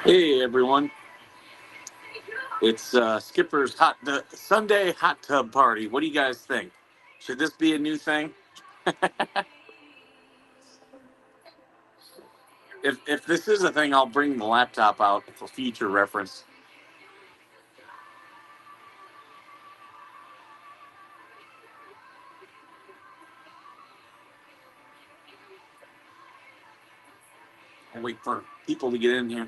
Hey everyone, it's Skipper's Sunday hot tub party. What do you guys think? Should this be a new thing? If this is a thing, I'll bring the laptop out for future reference. I'll wait for people to get in here.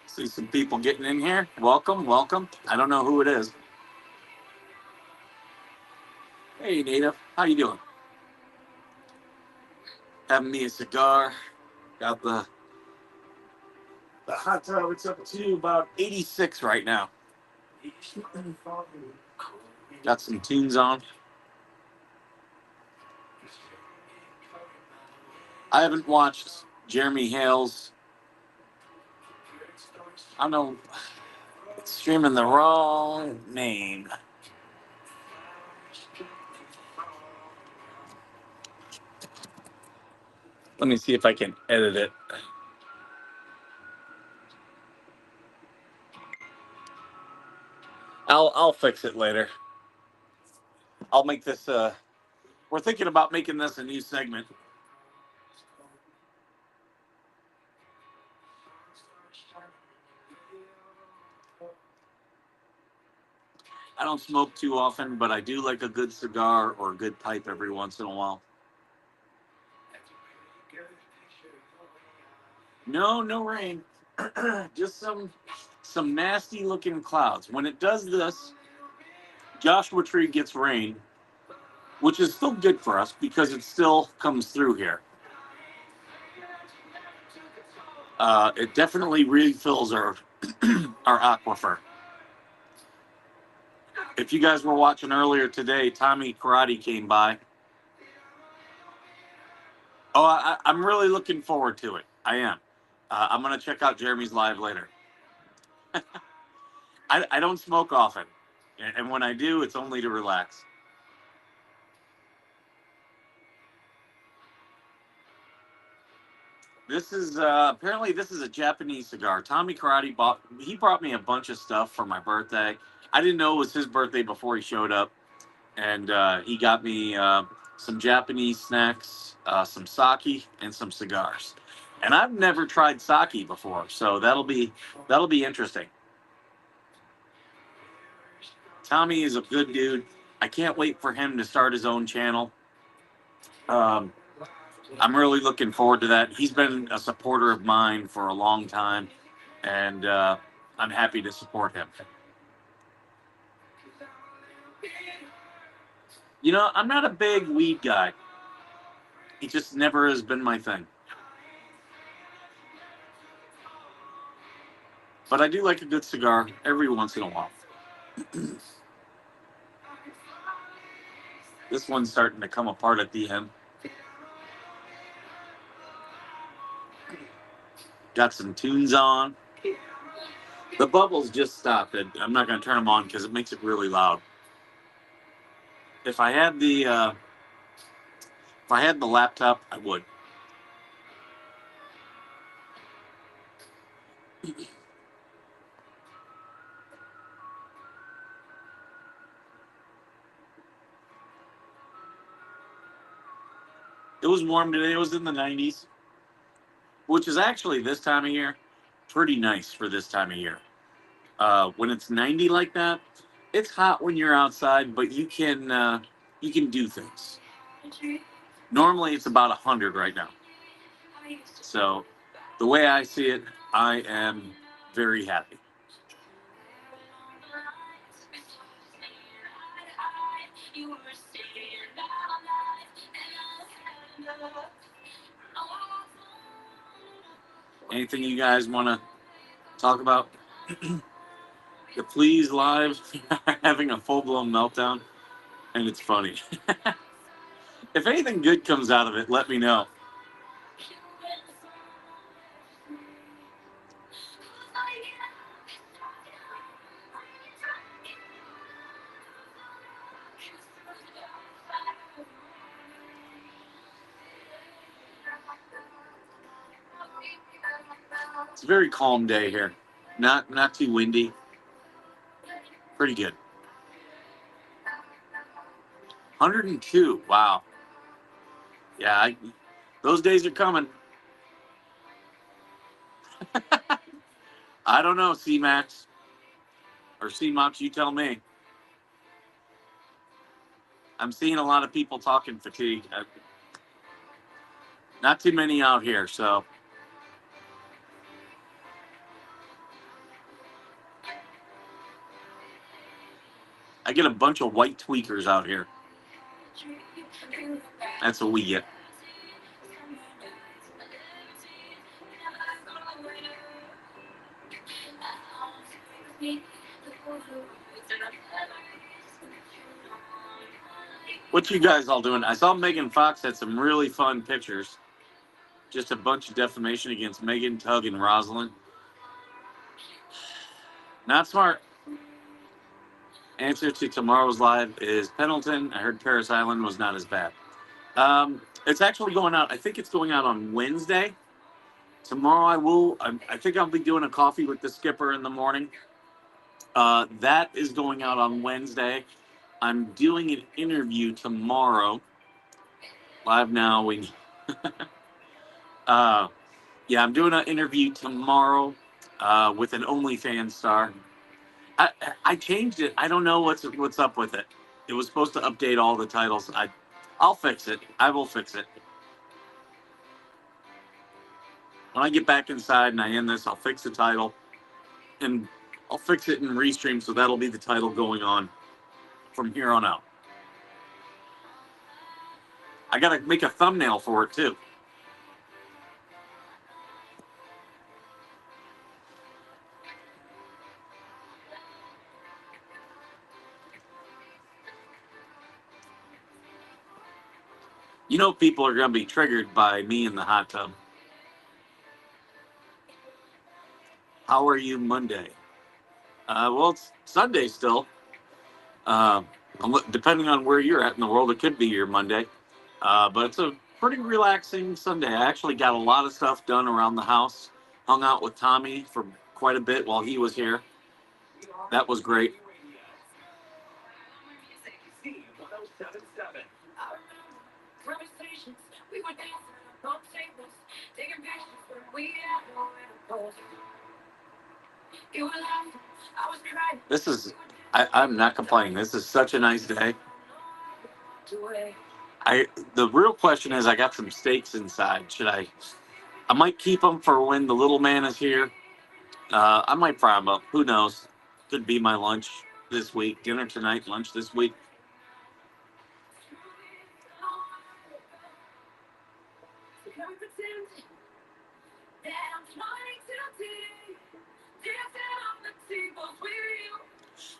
See some people getting in here. Welcome, welcome. I don't know who it is. Hey Native, how you doing? Having me a cigar. Got the hot tub. It's up to about 86 right now. Got some tunes on. I haven't watched Jeremy Hale's. I don't know. It's streaming the wrong name. Let me see if I can edit it. I'll fix it later. I'll make this. We're thinking about making this a new segment. I don't smoke too often, but I do like a good cigar or a good pipe every once in a while. No, no rain. Just some nasty looking clouds. When it does this, Joshua Tree gets rain, which is still good for us because it still comes through here. It definitely refills our our aquifer. If you guys were watching earlier today, Tommy Karate came by. Oh, I'm really looking forward to it. I am. I'm gonna check out Jeremy's live later. I don't smoke often, and when I do, it's only to relax. This is apparently this is a Japanese cigar. Tommy Karate brought me a bunch of stuff for my birthday. I didn't know it was his birthday before he showed up, and he got me some Japanese snacks, some sake, and some cigars. And I've never tried sake before, so that'll be interesting. Tommy is a good dude. I can't wait for him to start his own channel. Um, I'm really looking forward to that. He's been a supporter of mine for a long time, and I'm happy to support him. I'm not a big weed guy. It just never has been my thing. But I do like a good cigar every once in a while. This one's starting to come apart at the end. Got some tunes on. The bubbles just stopped. I'm not going to turn them on because it makes it really loud. If I had the laptop, I would. It was warm today. It was in the 90s, which is actually this time of year pretty nice for this time of year. When it's 90 like that, it's hot when you're outside, but you can do things. Normally, it's about 100 right now. So, the way I see it, I am very happy. Anything you guys want to Talk about the Please Live having a full blown meltdown, and it's funny. If anything good comes out of it, let me know. It's a very calm day here. Not too windy. Pretty good. 102. Wow. Yeah, those days are coming. I don't know, C-Max or C-Mox, you tell me. I'm seeing a lot of people talking fatigue. Not too many out here, so I get a bunch of white tweakers out here. That's what we get. What you guys all doing? I saw Megan Fox had some really fun pictures. Just a bunch of defamation against Megan, Tug, and Rosalind. Not smart. Answer to tomorrow's live is Pendleton. I heard Paris Island was not as bad. It's actually going out. I think it's going out on Wednesday. Tomorrow I think I'll be doing a coffee with the skipper in the morning. That is going out on Wednesday. I'm doing an interview tomorrow. Live now. Yeah, I'm doing an interview tomorrow with an OnlyFans star. I changed it. I don't know what's up with it. It was supposed to update all the titles. I'll fix it. I will fix it. When I get back inside and I end this, I'll fix the title, and I'll fix it in Restream, so that'll be the title going on from here on out. I gotta make a thumbnail for it too. You know, people are gonna be triggered by me in the hot tub. How are you Monday? Well, it's Sunday still. Depending on where you're at in the world, it could be your Monday. But it's a pretty relaxing Sunday. I actually got a lot of stuff done around the house. Hung out with Tommy for quite a bit while he was here. That was great. I'm not complaining. This is such a nice day. The real question is, I got some steaks inside. I might keep them for when the little man is here. I might fry them up. Who knows? Could be my lunch this week. Dinner tonight, lunch this week.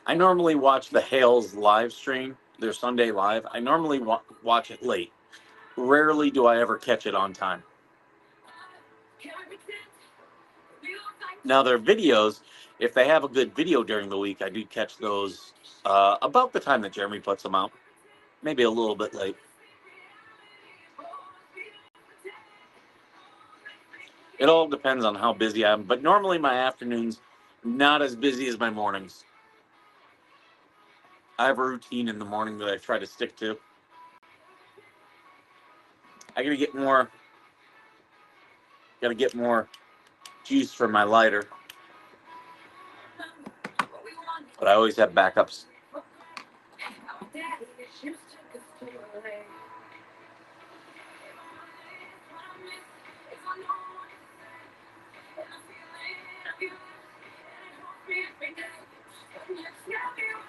I normally watch the Hales live stream, their Sunday live. I normally watch it late. Rarely do I ever catch it on time. Now, their videos, if they have a good video during the week, I do catch those about the time that Jeremy puts them out. Maybe a little bit late. It all depends on how busy I am, but normally my afternoons not as busy as my mornings. I have a routine in the morning that I try to stick to. I gotta get more juice from my lighter, but I always have backups.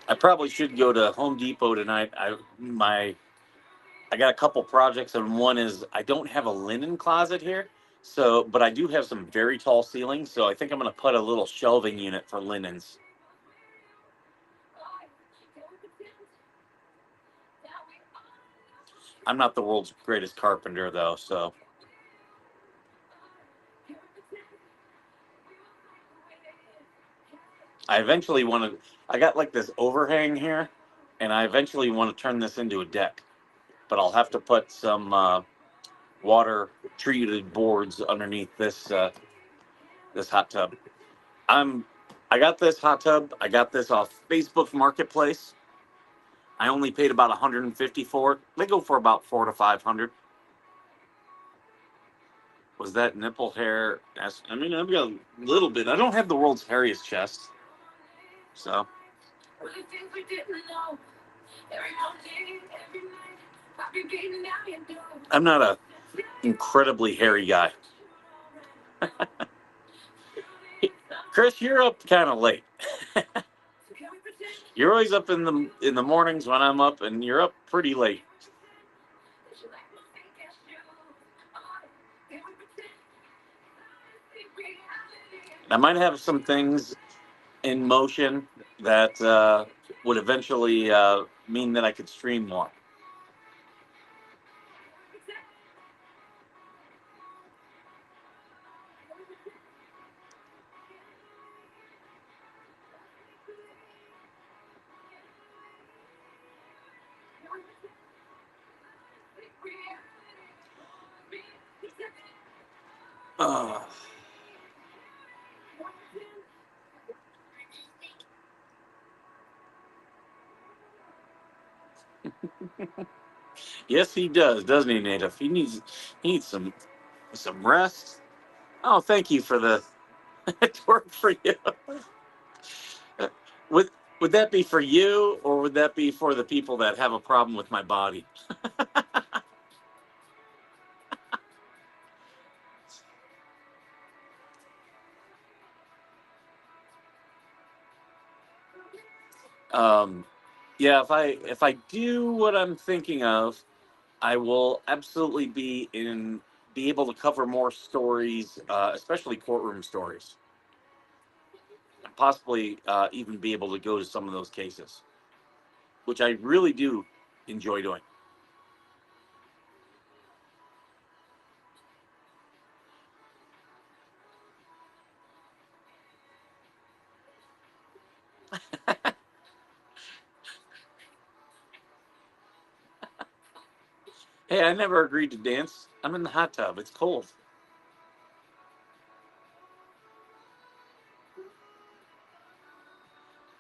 I probably should go to Home Depot tonight. I got a couple projects, and one is I don't have a linen closet here, So, but I do have some very tall ceilings, so I think I'm going to put a little shelving unit for linens. I'm not the world's greatest carpenter, though, so I eventually want to. I got like this overhang here, and I eventually want to turn this into a deck, but I'll have to put some water treated boards underneath this hot tub. I'm I got this hot tub. I got this off Facebook Marketplace. I only paid about 150 for it. They go for about 4 to 500. Was that nipple hair? I mean, I've got a little bit. I don't have the world's hairiest chest, so I'm not a incredibly hairy guy. Chris, you're up kind of late. You're always up in the mornings when I'm up, and you're up pretty late. I might have some things in motion that would eventually mean that I could stream more. Uh, yes, he does, doesn't he, Native? He needs some rest. Oh, thank you for the twerk for you. would would that be for you, or would that be for the people that have a problem with my body? Um, yeah, if I do what I'm thinking of, I will absolutely be able to cover more stories, especially courtroom stories, and possibly even be able to go to some of those cases, which I really do enjoy doing. Hey, I never agreed to dance. I'm in the hot tub. It's cold.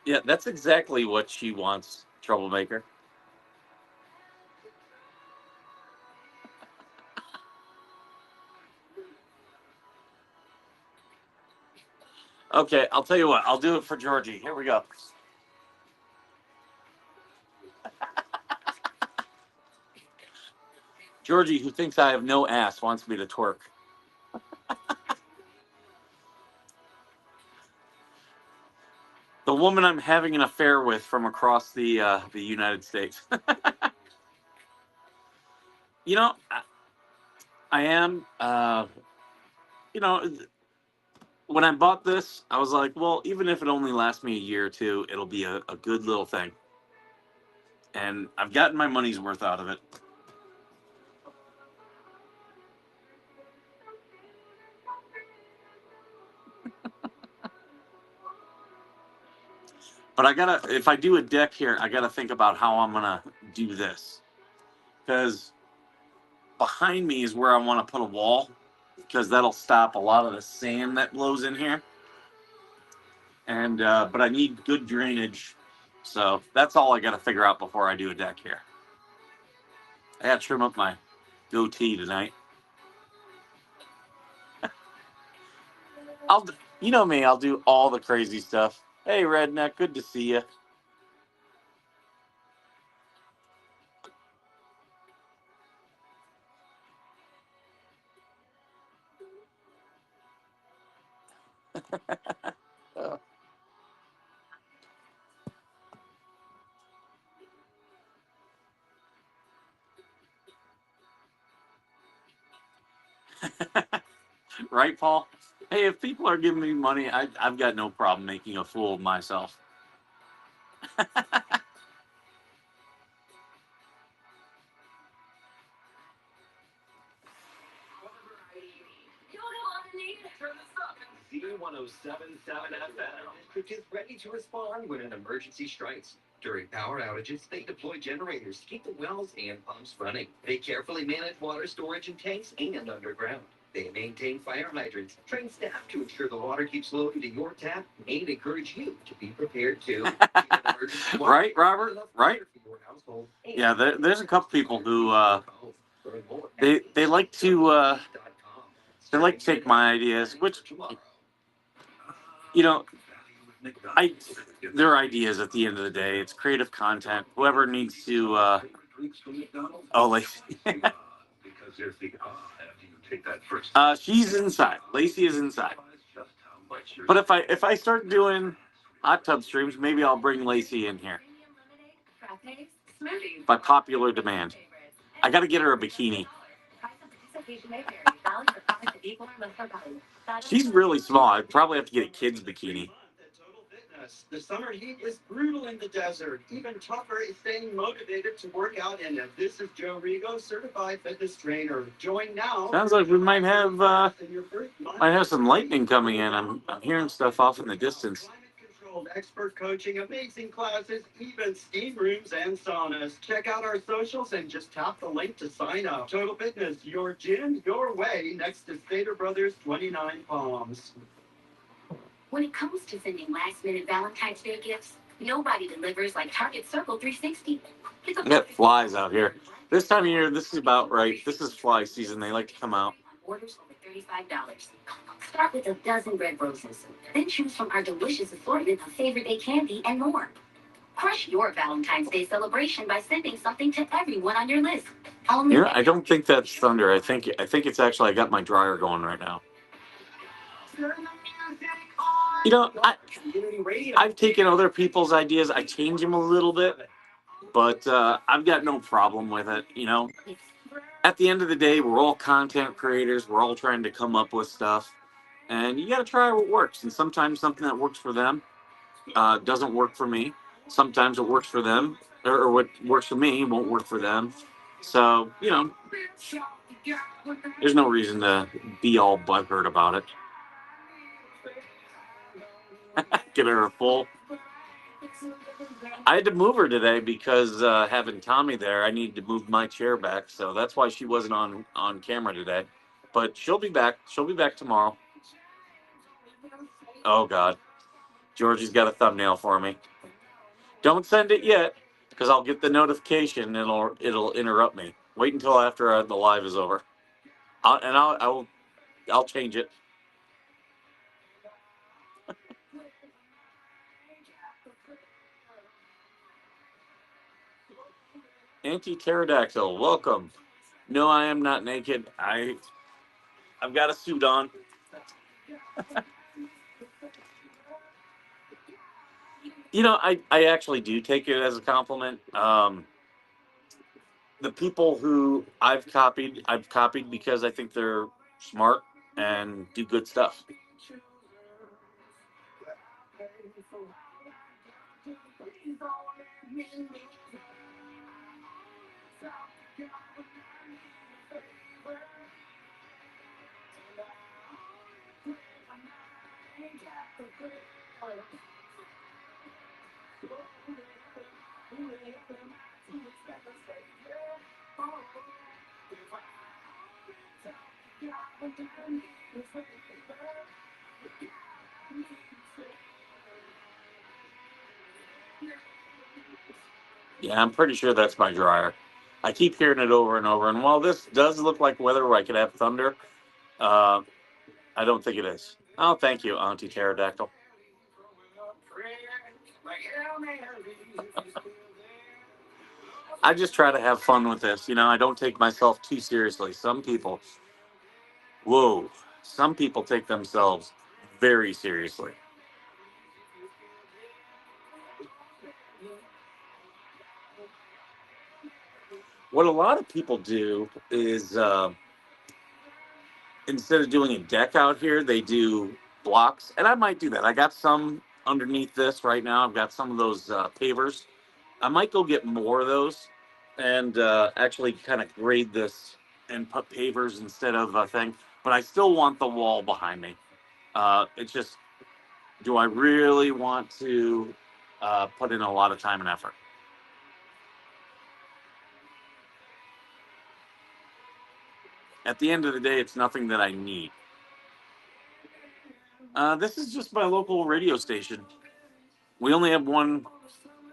Yeah, that's exactly what she wants, troublemaker. Okay, I'll tell you what. I'll do it for Georgie. Here we go. Georgie, who thinks I have no ass, wants me to twerk. The woman I'm having an affair with from across the United States. I am. When I bought this, I was like, well, even if it only lasts me a year or two, it'll be a good little thing. And I've gotten my money's worth out of it. But if I do a deck here, I gotta think about how I'm gonna do this. Because behind me is where I want to put a wall, because that'll stop a lot of the sand that blows in here. And but I need good drainage, so that's all I got to figure out before I do a deck here. I got to trim up my goatee tonight. You know me, I'll do all the crazy stuff. Hey, redneck, good to see you. Uh, right, Paul? Hey, if people are giving me money, I've got no problem making a fool of myself. Z1077 FM. District is ready to respond when an emergency strikes. During power outages, they deploy generators to keep the wells and pumps running. They carefully manage water storage in tanks and underground. They maintain fire hydrants, train staff to ensure the water keeps flowing to your tap, and encourage you to be prepared too. Right, Robert? Right? Yeah, there's a couple people who they like to take my ideas, which you know I they're ideas at the end of the day. It's creative content. Whoever needs to oh, like she's inside. Lacey is inside. But if I start doing hot tub streams, maybe I'll bring Lacey in here by popular demand. I got to get her a bikini. She's really small. I'd probably have to get a kid's bikini. The summer heat is brutal in the desert. Even tougher is staying motivated to work out. And this is Joe Rigo, certified fitness trainer. Join now. Sounds like we might have some lightning coming in. I'm hearing stuff off in the distance. Controlled expert coaching, amazing classes, even steam rooms and saunas. Check out our socials and just tap the link to sign up. Total Fitness, your gym, your way, next to Stater Brothers 29 Palms. When it comes to sending last-minute Valentine's Day gifts, nobody delivers like Target Circle 360. We got flies out here. This time of year, this is about right. This is fly season. They like to come out. Orders over $35. Start with a dozen red roses, then choose from our delicious assortment of favorite day candy and more. Crush your Valentine's Day celebration by sending something to everyone on your list. I don't think that's thunder. I think it's actually I got my dryer going right now. I've taken other people's ideas. I change them a little bit, but I've got no problem with it. At the end of the day, we're all content creators. We're all trying to come up with stuff, and you got to try what works. And sometimes something that works for them doesn't work for me. Sometimes it works for them, or what works for me won't work for them. So there's no reason to be all butthurt about it. Get her a full. I had to move her today because having Tommy there, I needed to move my chair back. So that's why she wasn't on camera today. But she'll be back. She'll be back tomorrow. Oh God, Georgie's got a thumbnail for me. Don't send it yet, because I'll get the notification and it'll interrupt me. Wait until after the live is over, I'll change it. Anti-pterodactyl, welcome. No, I am not naked. I've got a suit on. I actually do take it as a compliment. The people who I've copied because I think they're smart and do good stuff. Yeah, I'm pretty sure that's my dryer. I keep hearing it over and over. And while this does look like weather where I could have thunder, uh, I don't think it is. Oh, thank you, Auntie Pterodactyl. I just try to have fun with this. I don't take myself too seriously. Some people take themselves very seriously. What a lot of people do is instead of doing a deck out here, they do blocks, and I might do that. I got some underneath this right now. I've got some of those pavers. I might go get more of those and actually kind of grade this and put pavers instead of a thing. But I still want the wall behind me. It's just, do I really want to put in a lot of time and effort? At the end of the day, it's nothing that I need. This is just my local radio station. We only have one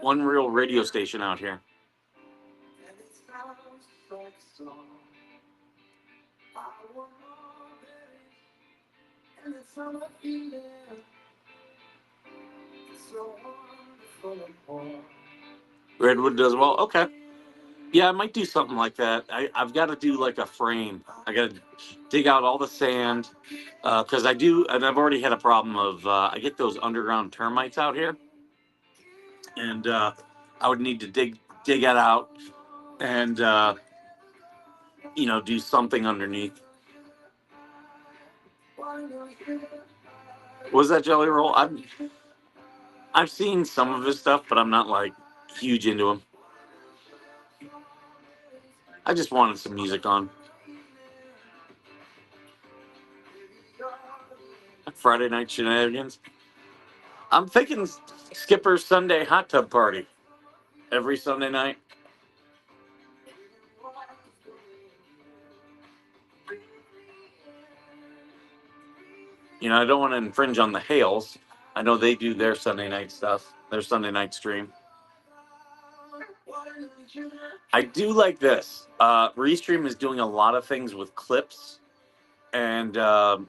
real radio station out here. Redwood does well. Okay. Yeah, I might do something like that. I've got to do like a frame. I got to dig out all the sand because I do, and I've already had a problem of I get those underground termites out here, and I would need to dig it out and do something underneath. Was that Jelly Roll? I've seen some of his stuff, but I'm not like huge into him. I just wanted some music on. Friday night shenanigans. I'm thinking Skipper's Sunday hot tub party every Sunday night. I don't want to infringe on the Hales. I know they do their Sunday night stuff, their Sunday night stream. I do like this. Restream is doing a lot of things with clips, and they're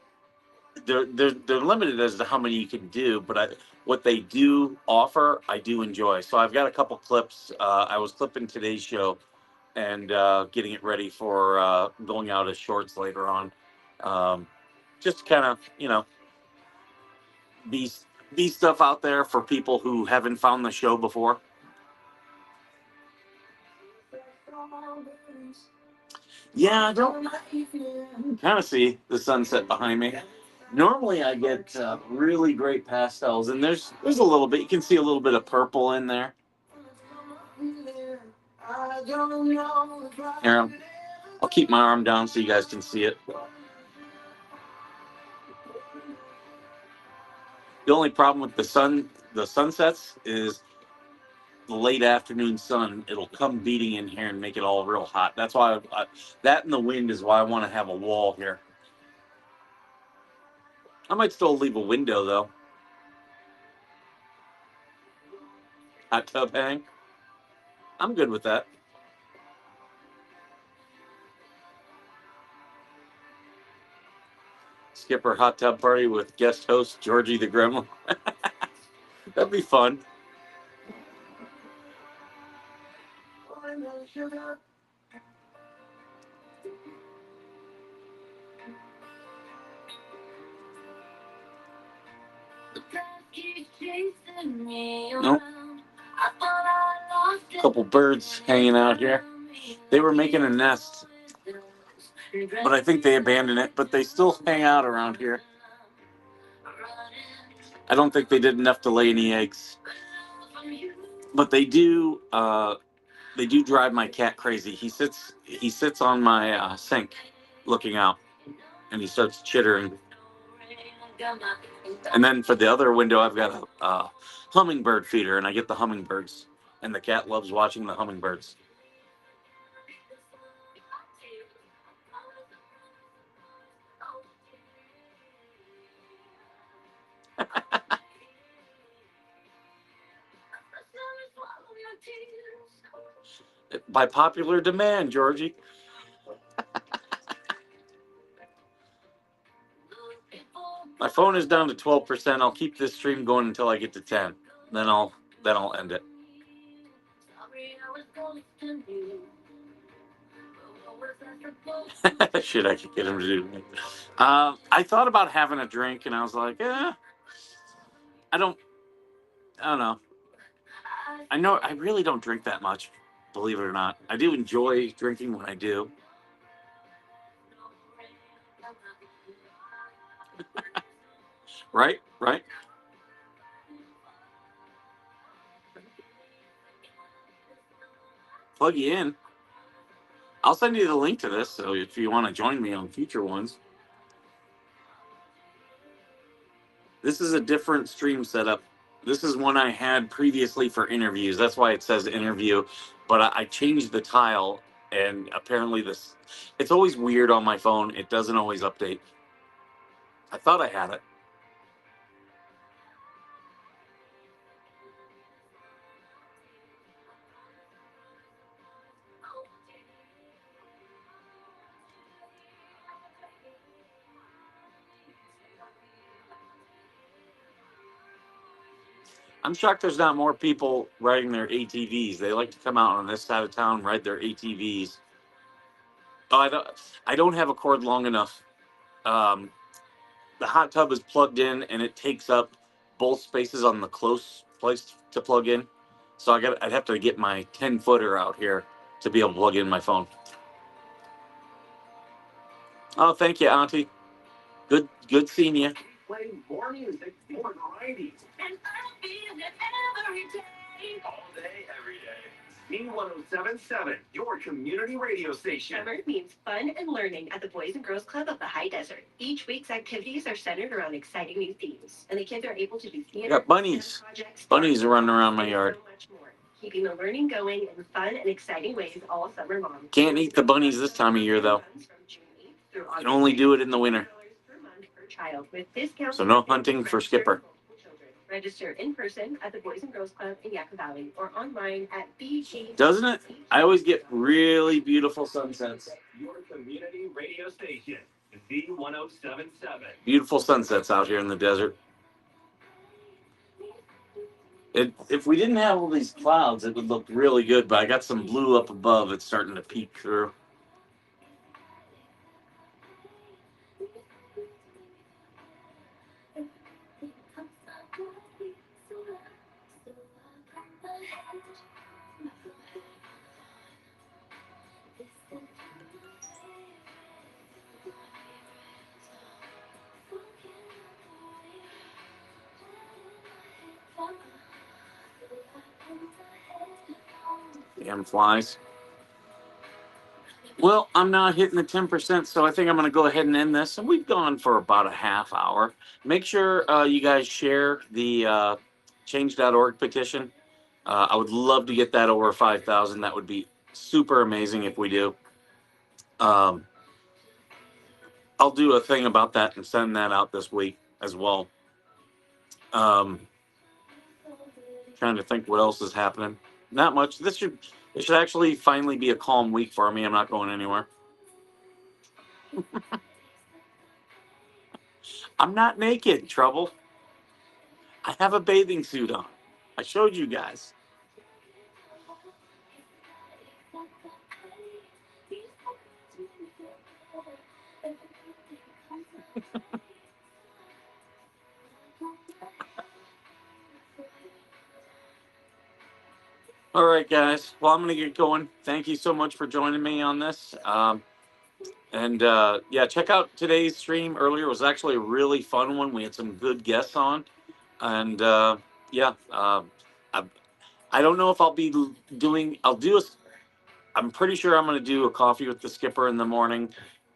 limited as to how many you can do. But what they do offer, I do enjoy. So I've got a couple clips. I was clipping today's show and getting it ready for going out as shorts later on. Just kind of be stuff out there for people who haven't found the show before. Yeah, I don't kind of see the sunset behind me. Normally, I get really great pastels, and there's a little bit. You can see a little bit of purple in there. Here, I'll keep my arm down so you guys can see it. The only problem with the sunsets, is the late afternoon sun. It'll come beating in here and make it all real hot. That's why that and the wind is why I want to have a wall here. I might still leave a window though. Hot tub hang. I'm good with that. Skipper hot tub party with guest host Georgie the Gremlin. That'd be fun. Nope. Couple birds hanging out here. They were making a nest, but I think they abandoned it. But they still hang out around here. I don't think they did enough to lay any eggs, but they do. They do drive my cat crazy. He sits on my sink, looking out, and he starts chittering. And then for the other window, I've got a hummingbird feeder, and I get the hummingbirds, and the cat loves watching the hummingbirds. By popular demand, Georgie. My phone is down to 12%. I'll keep this stream going until I get to 10. Then I'll end it. Shit, I could get him to do it. I thought about having a drink, and I was like, I don't know. I know I really don't drink that much, believe it or not. I do enjoy drinking when I do. Right, right. Plug you in. I'll send you the link to this, so if you want to join me on future ones. This is a different stream setup. This is one I had previously for interviews. That's why it says interview. But I changed the tile, and apparently this. It's always weird on my phone. It doesn't always update. I thought I had it. I'm shocked there's not more people riding their ATVs. They like to come out on this side of town, ride their ATVs. Oh, I don't have a cord long enough. Um, the hot tub is plugged in, and it takes up both spaces on the close place to plug in. So I'd have to get my 10-footer out here to be able to plug in my phone. Oh, thank you, Auntie. Good seeing you. Play more music, more variety. And I'll be there every day. All day, every day. B1077, your community radio station. Summer means fun and learning at the Boys and Girls Club of the High Desert. Each week's activities are centered around exciting new themes, and the kids are able to do theater, Got bunnies. projects, Bunnies are running around my and yard. so much more, keeping the learning going in fun and exciting ways all summer long. Can't eat the bunnies this time of year, though. You can only do it in the winter. Child with discounts. So no hunting for Skipper. Register in person at the Boys and Girls Club in Yucca Valley or online at BG. Doesn't it? I always get really beautiful sunsets. Your community radio station, B1077. Beautiful sunsets out here in the desert. If we didn't have all these clouds, it would look really good, but I got some blue up above. It's starting to peek through. Damn flies. Well, I'm not hitting the 10%, so I think I'm going to go ahead and end this. And we've gone for about a half hour. Make sure you guys share the change.org petition. I would love to get that over 5,000. That would be super amazing if we do. I'll do a thing about that and send that out this week as well. Trying to think what else is happening. Not much. It should actually finally be a calm week for me. I'm not going anywhere. I'm not naked, Trouble. I have a bathing suit on. I showed you guys. All right, guys. Well, I'm going to get going. Thank you so much for joining me on this. Yeah, check out today's stream earlier. It was actually a really fun one. We had some good guests on. And I don't know if I'll be doing, I'm pretty sure I'm going to do a coffee with the skipper in the morning.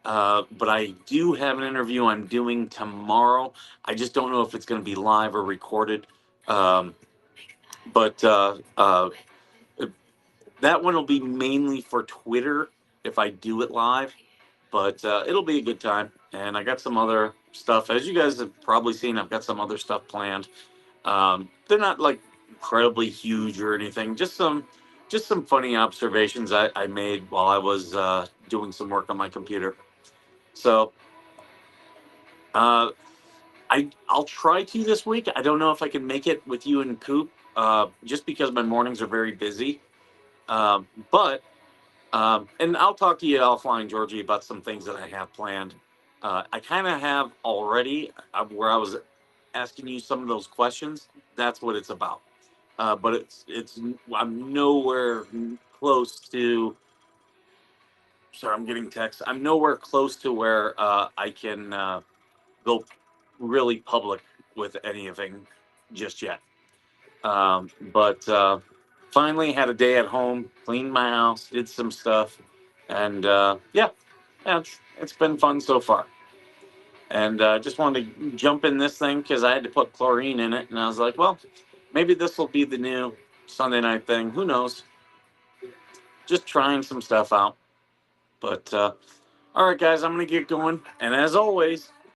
But I do have an interview I'm doing tomorrow. I just don't know if it's going to be live or recorded. But that one will be mainly for Twitter if I do it live. But it'll be a good time. And I got some other stuff. As you guys have probably seen, I've got some other stuff planned. They're not like incredibly huge or anything. Just some funny observations I made while I was doing some work on my computer. So I'll try to this week. I don't know if I can make it with you and Coop, just because my mornings are very busy. But and I'll talk to you offline, Georgie, about some things that I have planned. I kind of have already, where I was asking you some of those questions. That's what it's about. But I'm nowhere close to. Sorry, I'm getting text. I'm nowhere close to where I can go really public with anything just yet. But finally had a day at home, cleaned my house, did some stuff, and yeah, it's been fun so far. And just wanted to jump in this thing because I had to put chlorine in it, and I was like, well, maybe this will be the new Sunday night thing. Who knows? Just trying some stuff out. But all right, guys, I'm gonna get going, and as always,